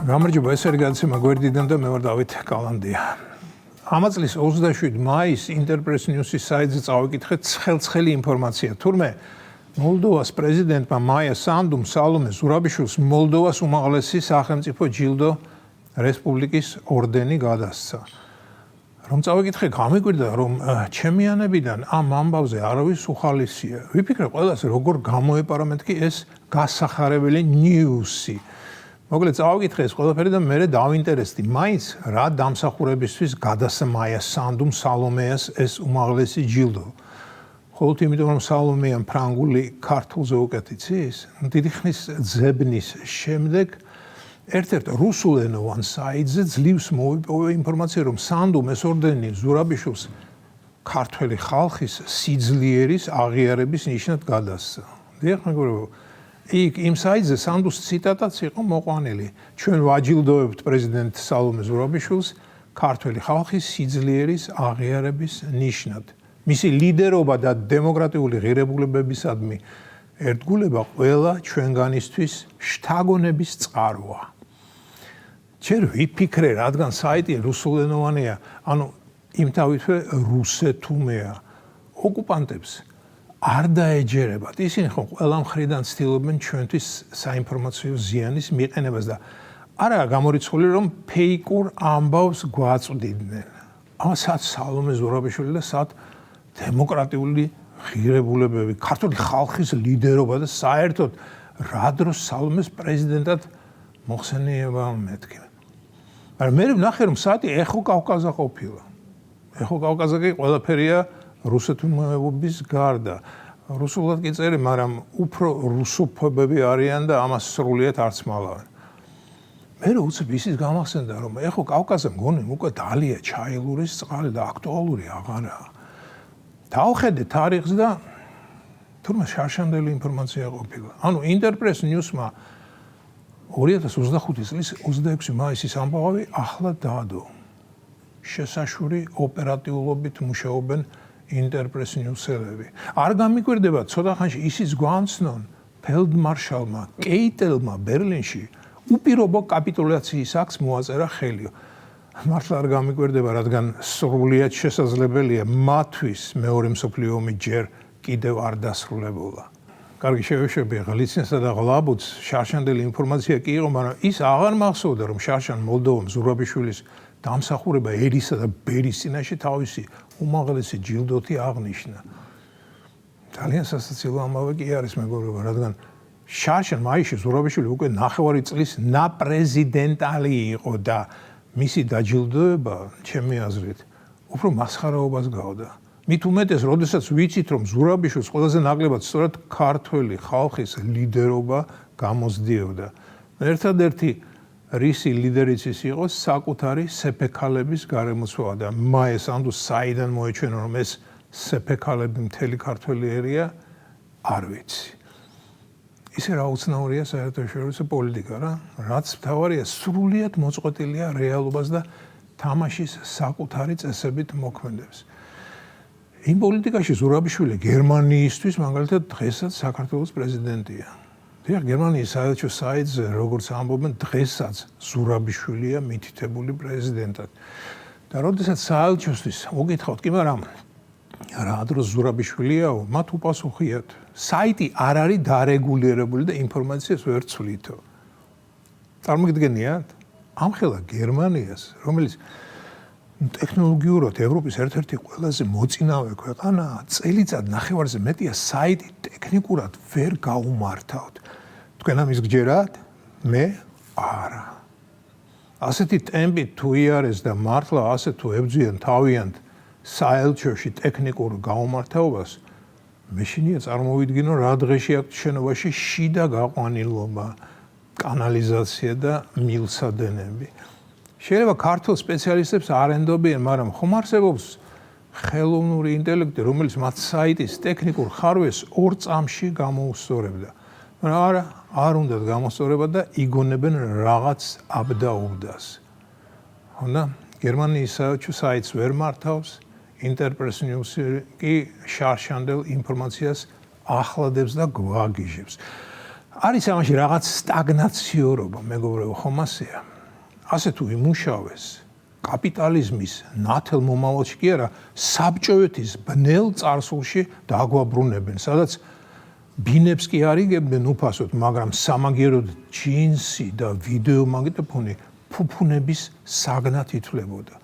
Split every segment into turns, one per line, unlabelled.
გამარჯობა, ეს არის გადაცემა გვერდიდან და მე ვარ დავით კალანდია. Ამ წლის 27 მაისს ინტერპრეს ნიუსის საიტზე წავიკითხეთ ცხელ-ცხელი ინფორმაცია. თურმე მოლდოვას პრეზიდენტმა მაია სანდუმ სალომე ზურაბიშვილს მოლდოვას უმაღლესი სახელმწიფო ჯილდო რესპუბლიკის ორდენი გადასცა. რომ წავიკითხე, გამიკვირდა, რომ ჩემიანებიდან ამ ამბავზე არავის უხალისია. ვიფიქრე ყველას, როგორ გამოეპარა მეთქი ეს გასახარებელი ნიუსი. მოკლედ წავიკითხე ეს ყველაფერი და მე დავინტერესდი, მაინც რა დამსახურებისთვის გადასცა მაია სანდუმ სალომეას ეს უმაღლესი ჯილდო. ხოლმე იმიტომ რომ სალომეამ ფრანგული ქართულზე უკეთ იცის, დიდი ხნის ძებნის შემდეგ ერთ-ერთ რუსულენოვან საიტზე ძლივს მოვიპოვე ინფორმაცია, რომ სანდუმ ეს ორდენი ზურაბიშვილს ქართველი ხალხის სიძლიერის აღიარების ნიშნად გადასცა. დიახ, მეგობრებო, იქ იმ საიტზე სანდუმს ციტატაც იყო მოყვანილი. ჩვენ ვაჯილდოვებთ პრეზიდენტ სალომე ზურაბიშვილს ქართველი ხალხის სიძლიერის აღიარების ნიშნად. მისი ლიდერობა და დემოკრატიული ღირებულებებისადმი ერთგულება ყველა ჩვენგანისთვის შთაგონების წყაროა. ჯერ ვიფიქრე, რადგან საიტი რუსულენოვანია, ანუ იმთავითვე რუსეთუმეა, ოკუპანტებს არ დაეჯერებათ. ისინი ხო ყველა მხრიდან ცდილობენ ჩვენთვის საინფორმაციო ზიანის მიყენებას და არაა გამორიცხული, რომ ფეიკურ ამბავს გვაწვდიდნენ. ამასაც სალომე ზურაბიშვილი და სად დემოკრატიული ღირებულებები, ქართული ხალხის ლიდერობა და საერთოდ რა დროს სალომეს პრეზიდენტად მოხსენიება მეთქი. მაგრამ მე ვნახე, რომ საიტი ეხო კავკაზა ყოფილა. ეხო კავკაზა კი ყველაფერია რუსეთუმეობის გარდა. რუსულად კი წერი, მაგრამ უფრო რუსოფობები არიან და ამას სრულიად არც მალავენ. მე უცებ ისიც გამახსენდა, რომ ეხო კავკაზა მგონი უკვე დალია ჩაილურის წყალი და აქტუალური აღარაა. დავხედე თარიღს და თურმე შარშანდელი ინფორმაცია ყოფილა. ანუ ინტერპრეს ნიუსმა 2025 წლის 26 მაისის ამბავი ახლა დაადო. შესაშური ოპერატიულობით მუშაობენ ინტერპრეს ნიუსელები. არ გამიკვირდება, ცოტა ხანში ისიც გვამცნონ ფელდმარშალმა კეიტელმა ბერლინში უპირობო კაპიტულაციის აქტს მოაწერა ხელიო. მართლა არ გამიკვირდება, რადგან სრულიად შესაძლებელია მათთვის მეორე მსოფლიო ომი ჯერ კიდევ არ დასრულებულა. კარგი, შევეშვები ღლიცნესა და ღლაბუც შარშანდელი ინფორმაცია კი იყო, მაგრამ ის აღარ მახსოვდა, რომ შარშან მოლდოვამ ზურაბიშვილის დამსახურება ერისა და ბერის წინაშე თავისი უმაღლესი ჯილდოთი აღნიშნა. ძალიან სასაცილო ამბავი კი არის, მეგობრებო, რადგან შარშან მაისში ზურაბიშვილი უკვე 9 წლის ნაპრეზიდენტალი იყო და მისი დაჯილდოება, ჩემი აზრით, უფრო მასხარაობას გავდა. მით უმეტეს, როდესაც ვიცით, რომ ზურაბიშვილს ყველაზე ნაკლებად სწორად ქართველი ხალხის ლიდერობა გამოსდიოდა. ერთადერთი რისი ლიდერიც ის იყო საკუთარი სეფექალების გარემოცვალა და მაია სანდუმს საიდან მოეჩვენა, რომ ეს სეფექალები მთელი ქართველი ერია, არ ვიცი. ისე რა უცნაურია საერთაშორისო პოლიტიკა, რაც მთავარია სრულიად მოწყვეტილია რეალობას და თამაშის საკუთარი წესებით მოქმედებს. იმ პოლიტიკაში ზურაბიშვილი გერმანიისთვის მაგალითად დღესაც საქართველოს პრეზიდენტია. დიახ, გერმანიის საელჩო საიტზე, როგორც ამბობენ, დღესაც ზურაბიშვილია მითითებული პრეზიდენტად. და როდესაც საელჩოსთვის უკითხავთ, კი მაგრამ რა დროს ზურაბიშვილიაო, მათ უპასუხიათ, საიტი არ არის დარეგულირებული და ინფორმაციას ვერ ცვლითო. წარმოგიდგენიათ? ამხელა გერმანიას, რომელიც ტექნოლოგიურად ევროპის ერთ-ერთი ყველაზე მოწინავე ქვეყანაა, წელიწად ნახევარზე მეტია საიტი ტექნიკურად ვერ გაუმართავთ. თქვენ ამის გჯერათ? მე არა. ასეთი ტემპით თუ იარეს და მართლა ასე თუ ებძვიან თავიანთ საელჩოში ტექნიკურ გაუმართავობას, მე შინია წარმოვიდგინო, რა დღეში აქვს შენობაში შიდა გაყვანილობა, კანალიზაცია და მილსადენები. შეიძლება ქართულ სპეციალისტებს არ ენდობიან, მაგრამ ხომ არსებობს ხელოვნური ინტელექტი, რომელიც მათ საიტის ტექნიკურ ხარვეს 2 წამში გამოუსწორებდა. მაგრამ არა, არ უნდათ გამოსწორება და იგონებენ რაღაც აბდაუბდას. ხონდა გერმანიის საელჩო საიტს ვერ მართავს, ინტერპრეს ნიუსი კი შარშანდელ ინფორმაციას ახლადებს და გვაგიჟებს. არის ამაში რაღაც სტაგნაციორობა, მეგობრებო, ხომ ასეა? ასე თუ იმუშავეს კაპიტალიზმის ნათელ მომავალში კი არა, საბჭოეთის ბნელ წარსულში დააგვაბრუნებენ, სადაც ბინებს კი არიგებდნენ უფასოდ, მაგრამ სამაგიეროდ ჯინსი და ვიდეო მაგნიტოფონი ფუფუნების საგნად ითვლებოდა.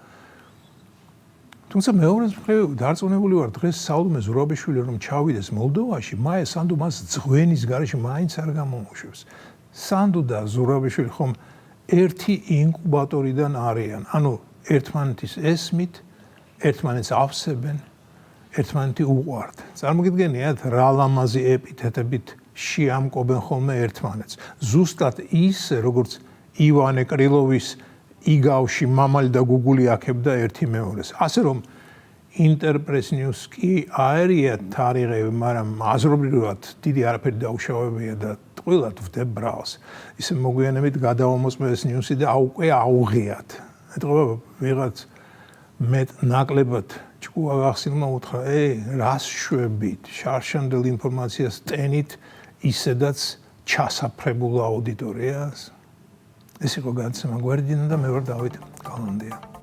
თუმცა მეორე მხრივ დარწმუნებული ვარ დღეს საულმე ზურაბიშვილი რომ ჩავიდეს მოლდოვაში, მაია სანდუ მას ძღვენის გარეშე მაინც არ გამოუშვებს. სანდუ და ზურაბიშვილი ხომ ერთი ინკუბატორიდან არიან. ანუ ერთმანეთის ესმით, ერთმანეთს ავსებენ, ერთმანეთი უყვართ. წარმოგიდგენიათ რა ლამაზი ეპითეტებით შეამკობენ ხოლმე ერთმანეთს. ზუსტად ისე როგორც ივანე კრილოვის იგავში მამალი და გუგული აქებდა ერთი მეორეს. ასე რომ ინტერპრეს ნიუს კი აერია თარიღები, მაგრამ აზრობრივად დიდი არაფერი დაუშავებია და ტყუილად ვდებ ბრალს. ისე მოგვიანებით გადავამოწმეს ნიუსი და უკვე აუღიათ. ეთქობა ვიღაც მეტ ნაკლებად ჭკუა გახსილმა უთხრა, რას შვებით, შარშანდელ ინფორმაციას ტენით ისედაც ჩასაფრებულ აუდიტორიას. ეს იყო გადაცემა გვერდიდან და მე ვარ დავით გალანდია.